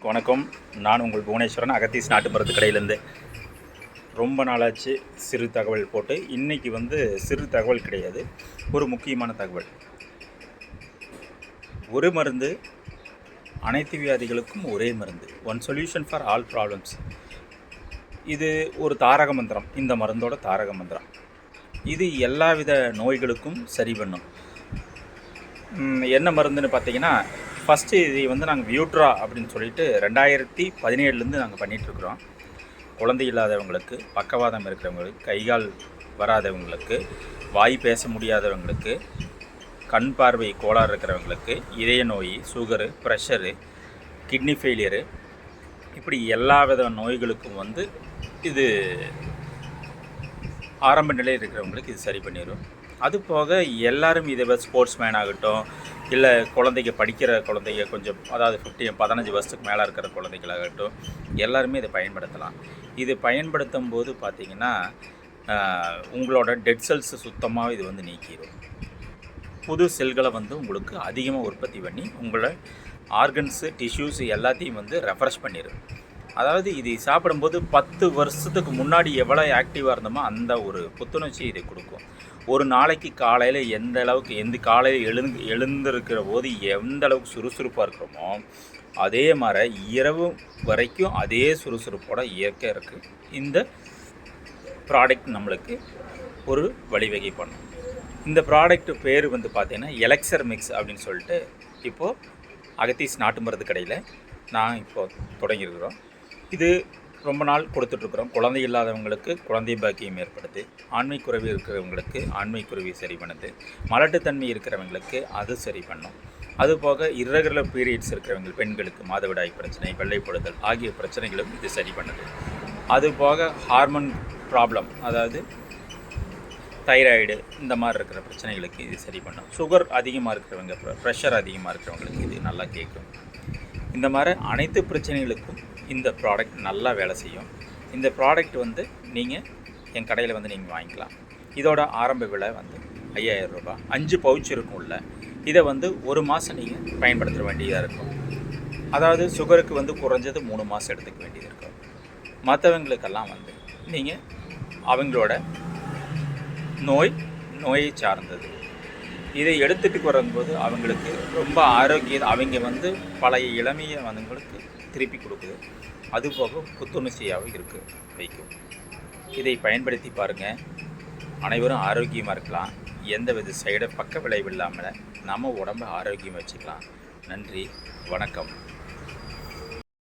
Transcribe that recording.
வணக்கம். நான் உங்கள் புவனேஸ்வரன், அகத்தீஸ் நாட்டு மருந்து கடையிலேருந்து. ரொம்ப நாளாச்சு சிறு தகவல் போட்டு. இன்றைக்கி சிறு தகவல் கிடையாது, ஒரு முக்கியமான தகவல். ஒரு மருந்து அனைத்து வியாதிகளுக்கும் ஒரே மருந்து, one solution for all problems. இது ஒரு தாரக மந்திரம், இந்த மருந்தோட தாரக மந்திரம். இது எல்லா வித நோய்களுக்கும் சரி பண்ணும். என்ன மருந்துன்னு பார்த்தீங்கன்னா, ஃபஸ்ட்டு இது நாங்கள் வியூட்ரா அப்படின்னு சொல்லிட்டு 2017 நாங்கள் பண்ணிகிட்ருக்குறோம். குழந்தை இல்லாதவங்களுக்கு, பக்கவாதம் இருக்கிறவங்களுக்கு, கைகால் வராதவங்களுக்கு, வாய் பேச முடியாதவங்களுக்கு, கண் பார்வை கோளாறு இருக்கிறவங்களுக்கு, இதய நோய், சுகரு, ப்ரெஷரு, கிட்னி ஃபெயிலியரு, இப்படி எல்லா வித நோய்களுக்கும் இது ஆரம்ப நிலையில் இருக்கிறவங்களுக்கு இது சரி பண்ணிடும். அது போக எல்லாரும் இதை ஸ்போர்ட்ஸ் மேன் ஆகட்டும், இல்லை குழந்தைங்க படிக்கிற குழந்தைங்க, கொஞ்சம் அதாவது 15 வருஷத்துக்கு மேலே இருக்கிற குழந்தைகளாகட்டும், எல்லாருமே இதை பயன்படுத்தலாம். இது பயன்படுத்தும் போது பார்த்திங்கன்னா உங்களோட டெட் செல்ஸை சுத்தமாக இது நீக்கிடும். புது செல்களை உங்களுக்கு அதிகமாக உற்பத்தி பண்ணி உங்களோட ஆர்கன்ஸு, டிஷ்யூஸ் எல்லாத்தையும் ரெஃப்ரெஷ் பண்ணிடும். அதாவது இது சாப்பிடும்போது 10 வருஷத்துக்கு முன்னாடி எவ்வளோ ஆக்டிவாக இருந்தோமோ அந்த ஒரு புத்துணர்ச்சி இதை கொடுக்கும். ஒரு நாளைக்கு காலையில் எந்த அளவுக்கு காலையில் எழுந்திருக்கிற போது எந்த அளவுக்கு சுறுசுறுப்பாக இருக்கிறோமோ, அதே மாதிரி இரவு வரைக்கும் அதே சுறுசுறுப்போட இயற்கை இருக்குது. இந்த ப்ராடக்ட் நம்மளுக்கு ஒரு வழிவகை பண்ணும். இந்த ப்ராடக்ட் பேர் பார்த்திங்கன்னா எலெக்சர் மிக்ஸ் அப்படின்னு சொல்லிட்டு இப்போது அகத்தீஸ் நாட்டு மருந்து கடையில் நான் இப்போது தொடங்கியிருக்கிறோம். இது ரொம்ப நாள் கொடுத்துட்ருக்குறோம். குழந்தை இல்லாதவங்களுக்கு குழந்தை பாக்கியம் ஏற்படுது, ஆண்மை குறைவு இருக்கிறவங்களுக்கு ஆண்மை குறைவை சரி பண்ணுது, மலட்டுத்தன்மை இருக்கிறவங்களுக்கு அது சரி பண்ணும். அதுபோக இர்ரெகுலர் பீரியட்ஸ் இருக்கிறவங்க பெண்களுக்கு மாதவிடாய் பிரச்சனை, வெள்ளைப்படுதல் ஆகிய பிரச்சனைகளும் இது சரி பண்ணுது. அதுபோக ஹார்மோன் ப்ராப்ளம், அதாவது தைராய்டு, இந்த மாதிரி இருக்கிற பிரச்சனைகளுக்கு இது சரி பண்ணும். சுகர் அதிகமாக இருக்கிறவங்க, ப்ரெஷர் அதிகமாக இருக்கிறவங்களுக்கு இது நல்லா கேட்கும். இந்த மாதிரி அனைத்து பிரச்சனைகளுக்கும் இந்த ப்ராடக்ட் நல்லா வேலை செய்யும். இந்த ப்ராடக்ட் நீங்கள் என் கடையில் நீங்கள் வாங்கிக்கலாம். இதோட ஆரம்ப விலை 5000 ரூபாய். 5 பவுச் இருக்கும் உள்ள. இதை ஒரு மாதம் நீங்கள் பயன்படுத்த வேண்டியதாக இருக்கும். அதாவது சுகருக்கு குறைஞ்சது 3 மாதம் எடுத்துக்க வேண்டியது இருக்கும். மற்றவங்களுக்கெல்லாம் நீங்கள் அவங்களோட நோயை சார்ந்தது இதை எடுத்துகிட்டு வரும்போது அவங்களுக்கு ரொம்ப ஆரோக்கியம், அவங்க பழைய இளமையை அவங்களுக்கு திருப்பி கொடுக்குது. அதுபோக புத்துணர்ச்சியாகவும் வைக்கும். இதை பயன்படுத்தி பாருங்கள். அனைவரும் ஆரோக்கியமாக இருக்கலாம். எந்தவித பக்க விளைவு இல்லாமல் நம்ம உடம்பை ஆரோக்கியம் வச்சுக்கலாம். நன்றி, வணக்கம்.